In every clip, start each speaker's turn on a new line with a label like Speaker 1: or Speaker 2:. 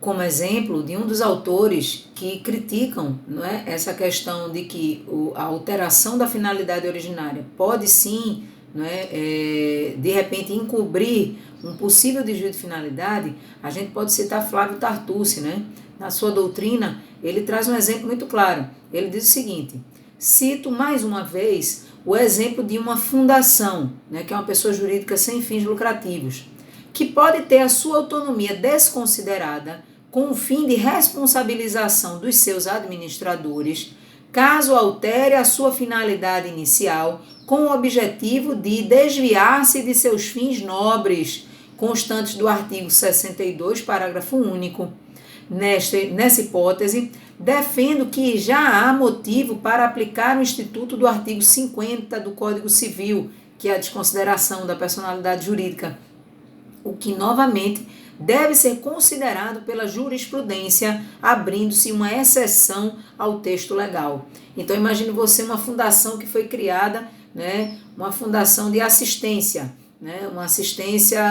Speaker 1: como exemplo de um dos autores que criticam, não é, essa questão de que a alteração da finalidade originária pode sim, não é, de repente encobrir um possível desvio de finalidade. A gente pode citar Flávio Tartucci, né? Na sua doutrina, ele traz um exemplo muito claro. Ele diz o seguinte: cito mais uma vez o exemplo de uma fundação, né, que é uma pessoa jurídica sem fins lucrativos, que pode ter a sua autonomia desconsiderada com o fim de responsabilização dos seus administradores, caso altere a sua finalidade inicial com o objetivo de desviar-se de seus fins nobres, constantes do artigo 62, parágrafo único. Nessa hipótese, defendo que já há motivo para aplicar o instituto do artigo 50 do Código Civil, que é a desconsideração da personalidade jurídica, o que novamente deve ser considerado pela jurisprudência, abrindo-se uma exceção ao texto legal. Então imagine você uma fundação que foi criada, né, uma fundação de assistência, né, uma assistência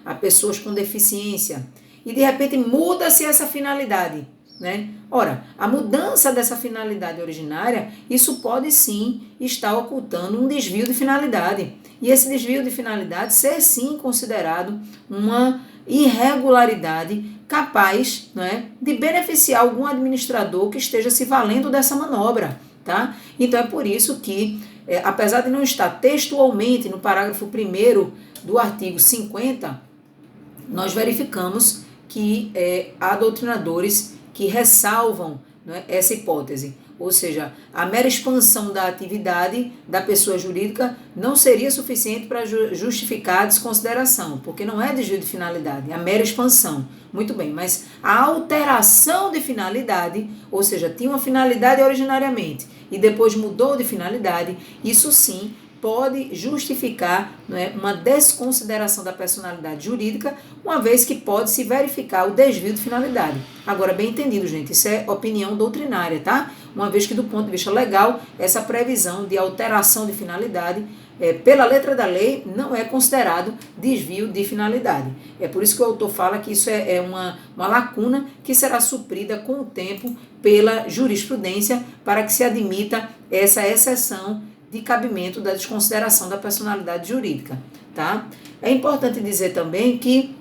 Speaker 1: a pessoas com deficiência, e de repente muda-se essa finalidade, né? Ora, a mudança dessa finalidade originária, isso pode sim estar ocultando um desvio de finalidade. E esse desvio de finalidade ser sim considerado uma irregularidade capaz, né, de beneficiar algum administrador que esteja se valendo dessa manobra, tá? Então é por isso que, apesar de não estar textualmente no parágrafo 1º do artigo 50, nós verificamos que há doutrinadores que ressalvam, né, essa hipótese. Ou seja, a mera expansão da atividade da pessoa jurídica não seria suficiente para justificar a desconsideração, porque não é desvio de finalidade, é a mera expansão. Muito bem, mas a alteração de finalidade, ou seja, tinha uma finalidade originariamente e depois mudou de finalidade, isso sim pode justificar, né, uma desconsideração da personalidade jurídica, uma vez que pode se verificar o desvio de finalidade. Agora, bem entendido, gente, isso é opinião doutrinária, tá? Uma vez que, do ponto de vista legal, essa previsão de alteração de finalidade, pela letra da lei, não é considerado desvio de finalidade. É por isso que o autor fala que isso é uma lacuna que será suprida com o tempo pela jurisprudência para que se admita essa exceção de cabimento da desconsideração da personalidade jurídica, tá? É importante dizer também que,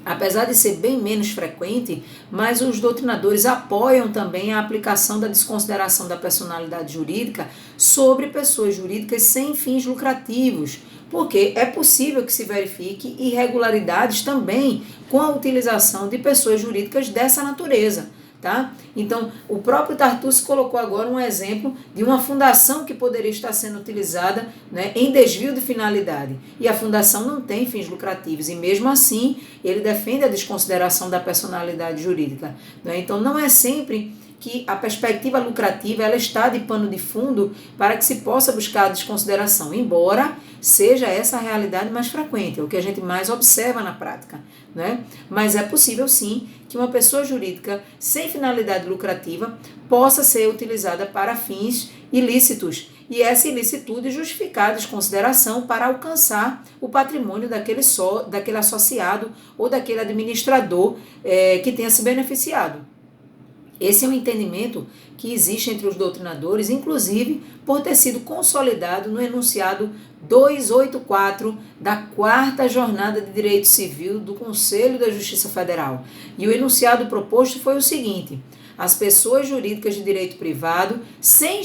Speaker 1: apesar de ser bem menos frequente, mas os doutrinadores apoiam também a aplicação da desconsideração da personalidade jurídica sobre pessoas jurídicas sem fins lucrativos, porque é possível que se verifique irregularidades também com a utilização de pessoas jurídicas dessa natureza. Tá? Então, o próprio Tartucci colocou agora um exemplo de uma fundação que poderia estar sendo utilizada, né, em desvio de finalidade. E a fundação não tem fins lucrativos, e mesmo assim ele defende a desconsideração da personalidade jurídica. Né? Então, não é sempre que a perspectiva lucrativa ela está de pano de fundo para que se possa buscar a desconsideração, embora seja essa a realidade mais frequente, é o que a gente mais observa na prática, né? Mas é possível sim que uma pessoa jurídica sem finalidade lucrativa possa ser utilizada para fins ilícitos, e essa ilicitude justificar a desconsideração para alcançar o patrimônio daquele associado ou daquele administrador que tenha se beneficiado. Esse é um entendimento que existe entre os doutrinadores, inclusive por ter sido consolidado no enunciado 284 da 4ª Jornada de Direito Civil do Conselho da Justiça Federal. E o enunciado proposto foi o seguinte: as pessoas jurídicas de direito privado, sem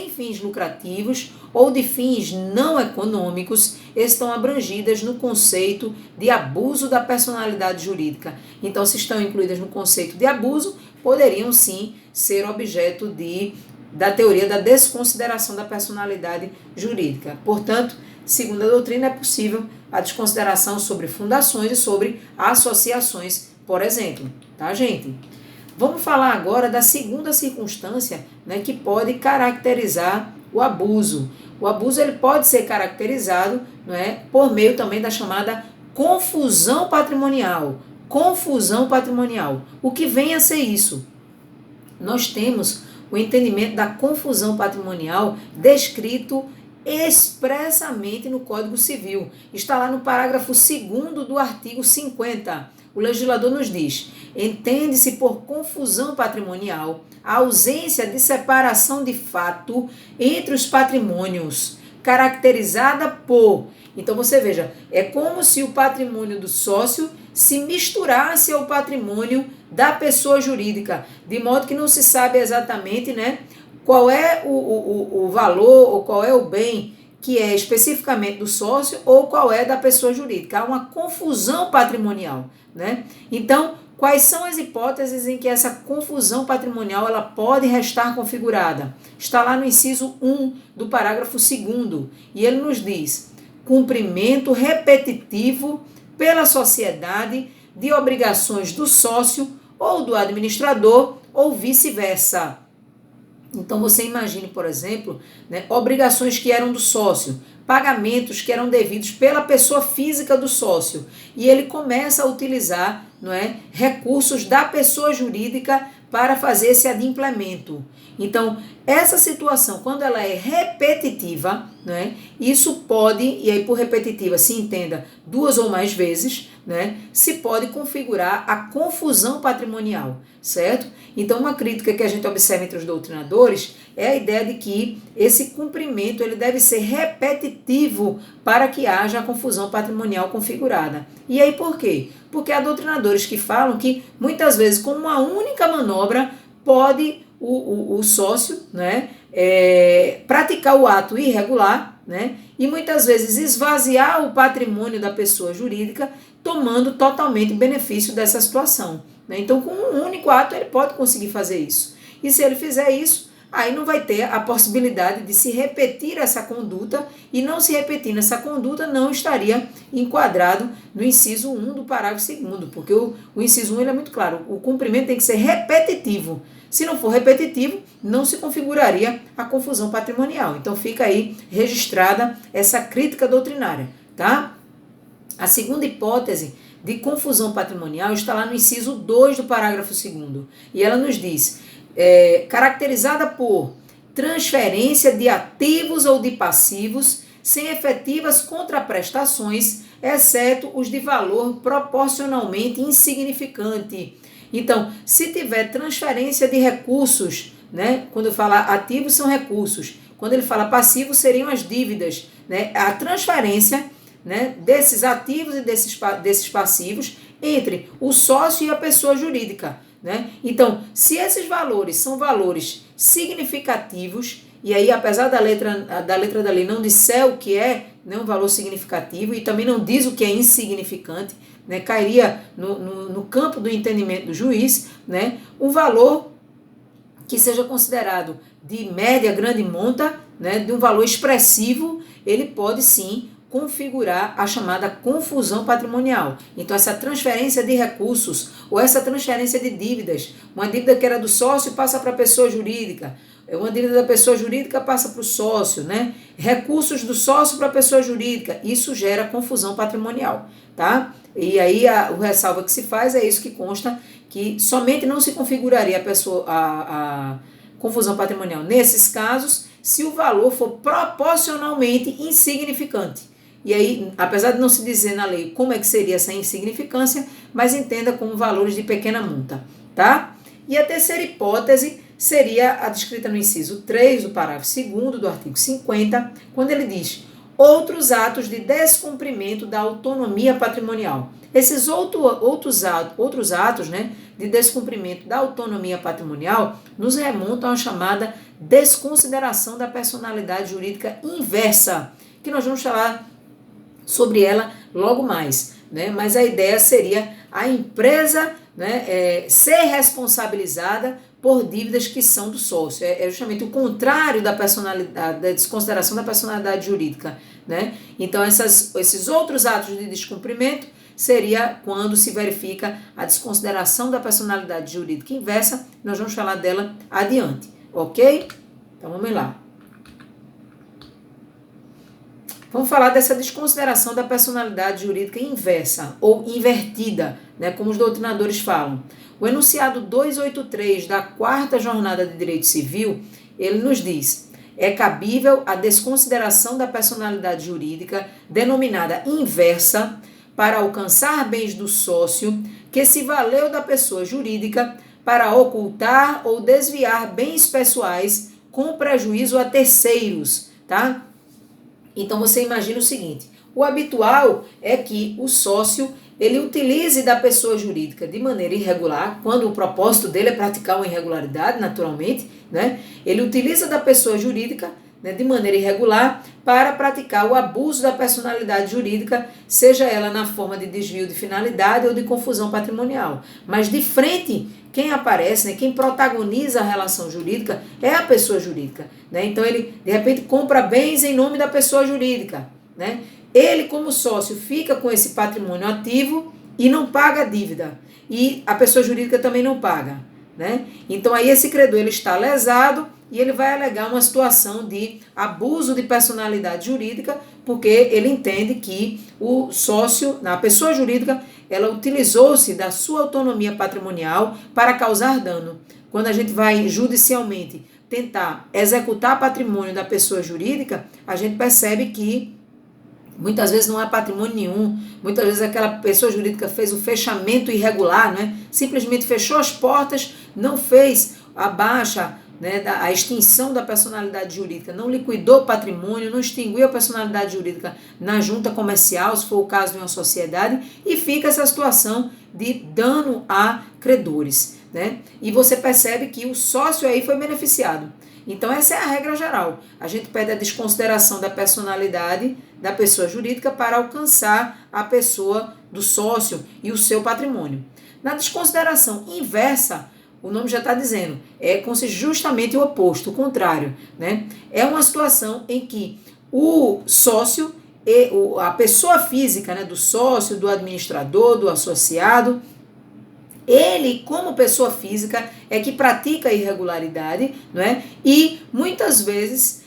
Speaker 1: fins lucrativos ou de fins não econômicos, estão abrangidas no conceito de abuso da personalidade jurídica. Então, se estão incluídas no conceito de abuso, poderiam sim ser objeto da teoria da desconsideração da personalidade jurídica. Portanto, segundo a doutrina, é possível a desconsideração sobre fundações e sobre associações, por exemplo. Tá, gente? Vamos falar agora da segunda circunstância, né, que pode caracterizar o abuso. O abuso ele pode ser caracterizado, não é, por meio também da chamada confusão patrimonial. Confusão patrimonial. O que vem a ser isso? Nós temos o entendimento da confusão patrimonial descrito expressamente no Código Civil. Está lá no parágrafo 2º do artigo 50. o legislador nos diz: entende-se por confusão patrimonial a ausência de separação de fato entre os patrimônios, caracterizada por... Então você veja, é como se o patrimônio do sócio se misturasse ao patrimônio da pessoa jurídica, de modo que não se sabe exatamente, né, qual é o valor ou qual é o bem que é especificamente do sócio ou qual é da pessoa jurídica. Há uma confusão patrimonial, né? Então, quais são as hipóteses em que essa confusão patrimonial ela pode restar configurada? Está lá no inciso 1 do parágrafo 2º, e ele nos diz: cumprimento repetitivo pela sociedade de obrigações do sócio ou do administrador ou vice-versa. Então você imagine, por exemplo, né, obrigações que eram do sócio, pagamentos que eram devidos pela pessoa física do sócio, e ele começa a utilizar, não é, recursos da pessoa jurídica para fazer esse adimplemento. Então, essa situação, quando ela é repetitiva, né, isso pode, e aí por repetitiva se entenda 2 ou mais vezes, né, se pode configurar a confusão patrimonial, certo? Então, uma crítica que a gente observa entre os doutrinadores é a ideia de que esse cumprimento ele deve ser repetitivo para que haja a confusão patrimonial configurada. E aí por quê? Porque há doutrinadores que falam que muitas vezes com uma única manobra pode o sócio, né, praticar o ato irregular, né, e muitas vezes esvaziar o patrimônio da pessoa jurídica, tomando totalmente benefício dessa situação, né? Então, com um único ato, ele pode conseguir fazer isso. E se ele fizer isso, aí não vai ter a possibilidade de se repetir essa conduta, e não se repetindo essa conduta, não estaria enquadrado no inciso 1 do parágrafo 2º, porque o inciso 1 ele é muito claro: o cumprimento tem que ser repetitivo. Se não for repetitivo, não se configuraria a confusão patrimonial. Então fica aí registrada essa crítica doutrinária, tá? A segunda hipótese de confusão patrimonial está lá no inciso 2 do parágrafo 2º, e ela nos diz: caracterizada por transferência de ativos ou de passivos sem efetivas contraprestações, exceto os de valor proporcionalmente insignificante. Então, se tiver transferência de recursos, né, quando eu falar ativos são recursos, quando ele fala passivos seriam as dívidas, né, a transferência, né, desses ativos e desses passivos entre o sócio e a pessoa jurídica, né? Então, se esses valores são valores significativos, e aí apesar da letra da lei não disser o que é, né, um valor significativo, e também não diz o que é insignificante, né, cairia no campo do entendimento do juiz, né, um valor que seja considerado de média, grande monta, né, de um valor expressivo, ele pode sim configurar a chamada confusão patrimonial. Então, essa transferência de recursos ou essa transferência de dívidas, uma dívida que era do sócio passa para a pessoa jurídica, uma dívida da pessoa jurídica passa para o sócio, né? Recursos do sócio para a pessoa jurídica, isso gera confusão patrimonial, tá? E aí o ressalva que se faz é isso que consta, que somente não se configuraria a confusão patrimonial nesses casos se o valor for proporcionalmente insignificante. E aí, apesar de não se dizer na lei como é que seria essa insignificância, mas entenda como valores de pequena monta, tá? E a terceira hipótese seria a descrita no inciso 3 do parágrafo 2º do artigo 50, quando ele diz: outros atos de descumprimento da autonomia patrimonial. Esses outros atos, né, de descumprimento da autonomia patrimonial nos remontam à chamada desconsideração da personalidade jurídica inversa, que nós vamos falar sobre ela logo mais, né? Mas a ideia seria a empresa, né, ser responsabilizada por dívidas que são do sócio. É justamente o contrário da personalidade, da desconsideração da personalidade jurídica, né? Então, esses outros atos de descumprimento seria quando se verifica a desconsideração da personalidade jurídica inversa. Nós vamos falar dela adiante, ok? Então, vamos lá. Vamos falar dessa desconsideração da personalidade jurídica inversa ou invertida, né, como os doutrinadores falam. O enunciado 283 da 4ª Jornada de Direito Civil, ele nos diz: é cabível a desconsideração da personalidade jurídica denominada inversa para alcançar bens do sócio que se valeu da pessoa jurídica para ocultar ou desviar bens pessoais com prejuízo a terceiros, tá? Então você imagina o seguinte: o habitual é que o sócio ele utilize da pessoa jurídica de maneira irregular, quando o propósito dele é praticar uma irregularidade, naturalmente, né? Ele utiliza da pessoa jurídica, né, de maneira irregular para praticar o abuso da personalidade jurídica, seja ela na forma de desvio de finalidade ou de confusão patrimonial. Mas de frente, quem aparece, né, quem protagoniza a relação jurídica é a pessoa jurídica, né? Então ele, de repente, compra bens em nome da pessoa jurídica, né? Ele, como sócio, fica com esse patrimônio ativo e não paga a dívida. E a pessoa jurídica também não paga, né? Então aí esse credor ele está lesado e ele vai alegar uma situação de abuso de personalidade jurídica, porque ele entende que o sócio, a pessoa jurídica, ela utilizou-se da sua autonomia patrimonial para causar dano. Quando a gente vai judicialmente tentar executar patrimônio da pessoa jurídica, a gente percebe que muitas vezes não há patrimônio nenhum, muitas vezes aquela pessoa jurídica fez o fechamento irregular, né? Simplesmente fechou as portas, não fez a baixa, né, a extinção da personalidade jurídica, não liquidou o patrimônio, não extinguiu a personalidade jurídica na junta comercial, se for o caso de uma sociedade, e fica essa situação de dano a credores, né? E você percebe que o sócio aí foi beneficiado. Então essa é a regra geral. A gente pede a desconsideração da personalidade da pessoa jurídica para alcançar a pessoa do sócio e o seu patrimônio. Na desconsideração inversa, o nome já está dizendo, consiste justamente o oposto, o contrário, né? É uma situação em que o sócio, a pessoa física, né, do sócio, do administrador, do associado, ele, como pessoa física, é que pratica a irregularidade, não é? E muitas vezes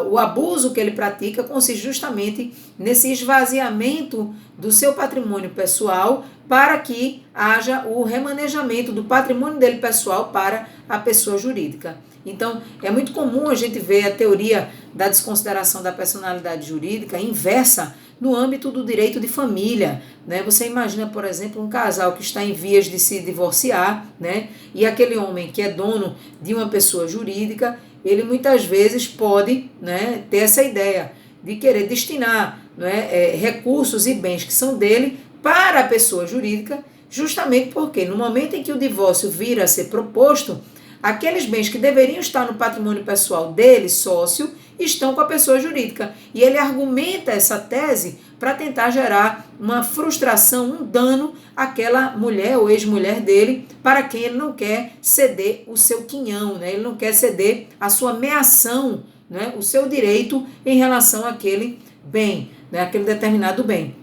Speaker 1: o abuso que ele pratica consiste justamente nesse esvaziamento do seu patrimônio pessoal para que haja o remanejamento do patrimônio dele pessoal para a pessoa jurídica. Então, é muito comum a gente ver a teoria da desconsideração da personalidade jurídica inversa no âmbito do direito de família, né? Você imagina, por exemplo, um casal que está em vias de se divorciar, né? E aquele homem que é dono de uma pessoa jurídica, ele muitas vezes pode, né, ter essa ideia de querer destinar, né, recursos e bens que são dele para a pessoa jurídica, justamente porque no momento em que o divórcio vir a ser proposto, aqueles bens que deveriam estar no patrimônio pessoal dele, sócio, estão com a pessoa jurídica. E ele argumenta essa tese para tentar gerar uma frustração, um dano àquela mulher ou ex-mulher dele, para quem ele não quer ceder o seu quinhão, né? Ele não quer ceder a sua meação, né? O seu direito em relação àquele bem, né? Aquele determinado bem.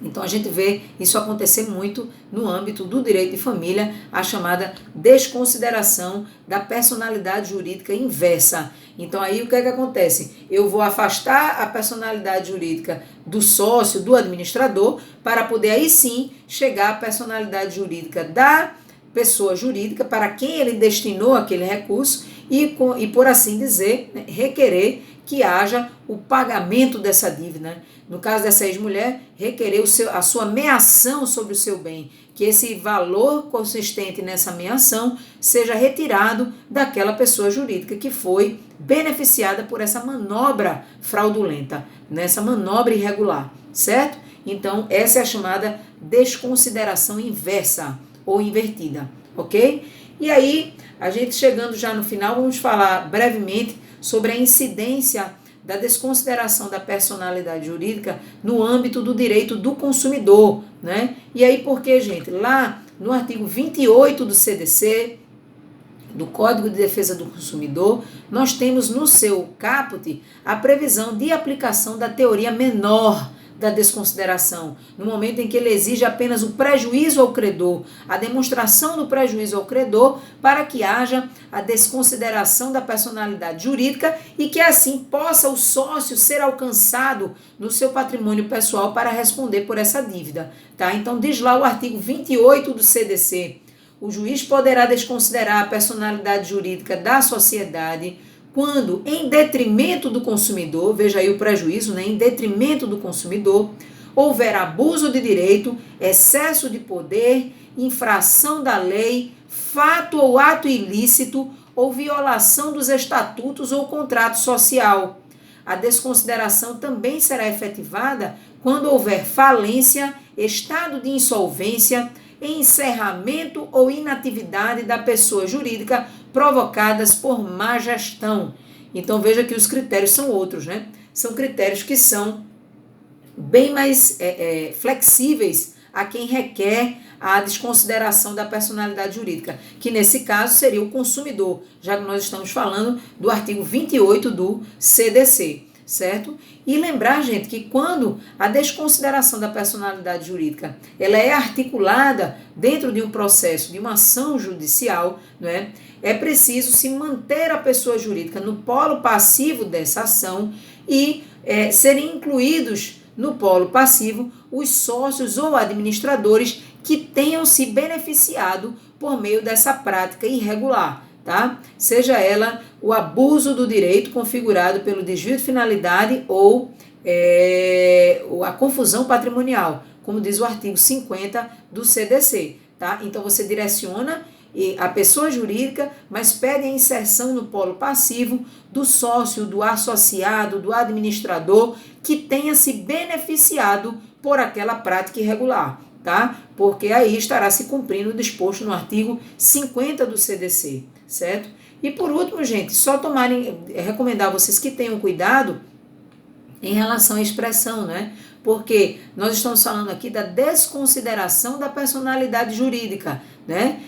Speaker 1: Então a gente vê isso acontecer muito no âmbito do direito de família, a chamada desconsideração da personalidade jurídica inversa. Então aí o que é que acontece? Eu vou afastar a personalidade jurídica do sócio, do administrador, para poder aí sim chegar à personalidade jurídica da pessoa jurídica para quem ele destinou aquele recurso e por assim dizer, né, requerer que haja o pagamento dessa dívida. No caso dessa ex-mulher, requerer a sua meação sobre o seu bem, que esse valor consistente nessa meação seja retirado daquela pessoa jurídica que foi beneficiada por essa manobra fraudulenta, nessa manobra irregular, certo? Então, essa é a chamada desconsideração inversa ou invertida, ok? E aí, a gente chegando já no final, vamos falar brevemente sobre a incidência da desconsideração da personalidade jurídica no âmbito do direito do consumidor, né? E aí por que, gente? Lá no artigo 28 do CDC, do Código de Defesa do Consumidor, nós temos no seu caput a previsão de aplicação da teoria menor da desconsideração, no momento em que ele exige apenas o prejuízo ao credor, a demonstração do prejuízo ao credor, para que haja a desconsideração da personalidade jurídica e que assim possa o sócio ser alcançado no seu patrimônio pessoal para responder por essa dívida, tá? Então diz lá o artigo 28 do CDC, o juiz poderá desconsiderar a personalidade jurídica da sociedade quando, em detrimento do consumidor, veja aí o prejuízo, né? Em detrimento do consumidor, houver abuso de direito, excesso de poder, infração da lei, fato ou ato ilícito ou violação dos estatutos ou contrato social. A desconsideração também será efetivada quando houver falência, estado de insolvência, encerramento ou inatividade da pessoa jurídica provocadas por má gestão. Então veja que os critérios são outros, né? São critérios que são bem mais flexíveis a quem requer a desconsideração da personalidade jurídica, que nesse caso seria o consumidor, já que nós estamos falando do artigo 28 do CDC, certo? E lembrar, gente, que quando a desconsideração da personalidade jurídica ela é articulada dentro de um processo, de uma ação judicial, né, é preciso se manter a pessoa jurídica no polo passivo dessa ação e serem incluídos no polo passivo os sócios ou administradores que tenham se beneficiado por meio dessa prática irregular, tá? Seja ela o abuso do direito configurado pelo desvio de finalidade ou a confusão patrimonial, como diz o artigo 50 do CDC, tá? Então você direciona a pessoa jurídica, mas pede a inserção no polo passivo do sócio, do associado, do administrador que tenha se beneficiado por aquela prática irregular, tá? Porque aí estará se cumprindo o disposto no artigo 50 do CDC, certo? E por último, gente, só recomendar a vocês que tenham cuidado em relação à expressão, né? Porque nós estamos falando aqui da desconsideração da personalidade jurídica, né?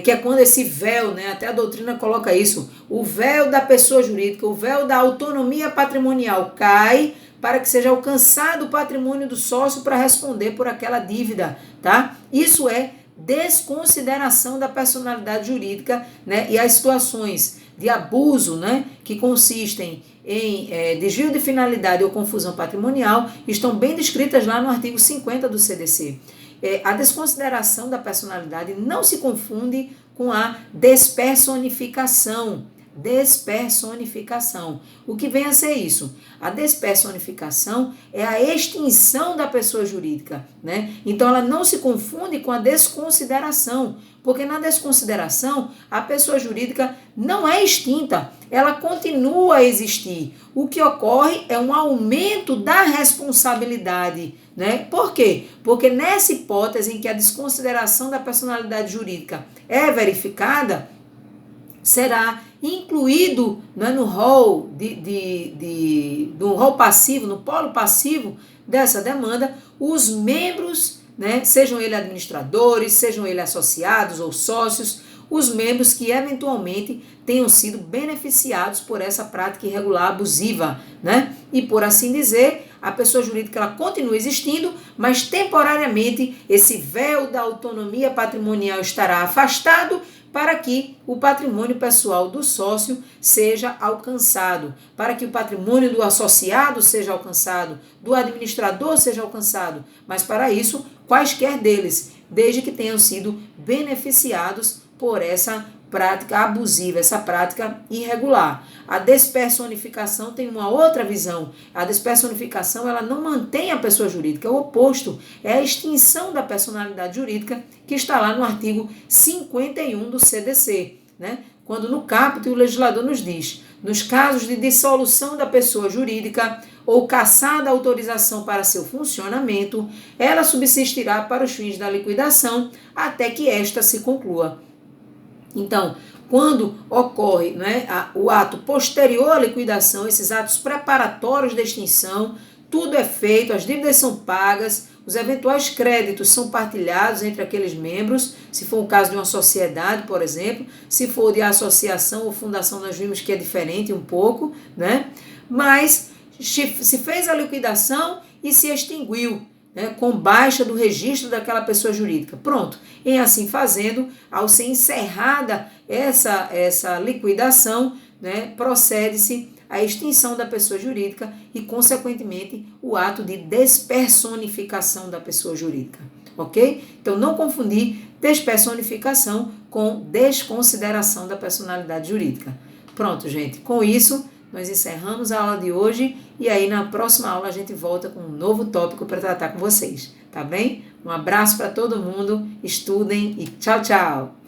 Speaker 1: Que é quando esse véu, né? Até a doutrina coloca isso, o véu da pessoa jurídica, o véu da autonomia patrimonial cai para que seja alcançado o patrimônio do sócio para responder por aquela dívida, tá? Isso é desconsideração da personalidade jurídica, né? E as situações de abuso, né, que consistem em desvio de finalidade ou confusão patrimonial, estão bem descritas lá no artigo 50 do CDC. A desconsideração da personalidade não se confunde com a despersonificação. Despersonificação. O que vem a ser isso? A despersonificação é a extinção da pessoa jurídica, né? Então ela não se confunde com a desconsideração, porque na desconsideração a pessoa jurídica não é extinta, ela continua a existir. O que ocorre é um aumento da responsabilidade, né? Por quê? Porque nessa hipótese em que a desconsideração da personalidade jurídica é será incluído, né, no rol do rol passivo, no polo passivo dessa demanda, os membros, né, sejam eles administradores, sejam eles associados ou sócios, os membros que eventualmente tenham sido beneficiados por essa prática irregular abusiva, né? E por assim dizer, a pessoa jurídica ela continua existindo, mas temporariamente esse véu da autonomia patrimonial estará afastado para que o patrimônio pessoal do sócio seja alcançado, para que o patrimônio do associado seja alcançado, do administrador seja alcançado, mas para isso, quaisquer deles, desde que tenham sido beneficiados por essa prática abusiva, essa prática irregular. A despersonificação tem uma outra visão. A despersonificação ela não mantém a pessoa jurídica, é o oposto, é a extinção da personalidade jurídica que está lá no artigo 51 do CDC, né? Quando no caput o legislador nos diz, nos casos de dissolução da pessoa jurídica ou cassada a autorização para seu funcionamento, ela subsistirá para os fins da liquidação até que esta se conclua. Então, quando ocorre, né, o ato posterior à liquidação, esses atos preparatórios de extinção, tudo é feito, as dívidas são pagas, os eventuais créditos são partilhados entre aqueles membros, se for o caso de uma sociedade, por exemplo, se for de associação ou fundação, nós vimos que é diferente um pouco, né? Mas se fez a liquidação e se extinguiu, né, com baixa do registro daquela pessoa jurídica. Pronto. Em assim fazendo, ao ser encerrada essa liquidação, né, procede-se à extinção da pessoa jurídica e, consequentemente, o ato de despersonificação da pessoa jurídica. Ok? Então, não confundir despersonificação com desconsideração da personalidade jurídica. Pronto, gente. Com isso, nós encerramos a aula de hoje e aí na próxima aula a gente volta com um novo tópico para tratar com vocês, tá bem? Um abraço para todo mundo, estudem e tchau, tchau!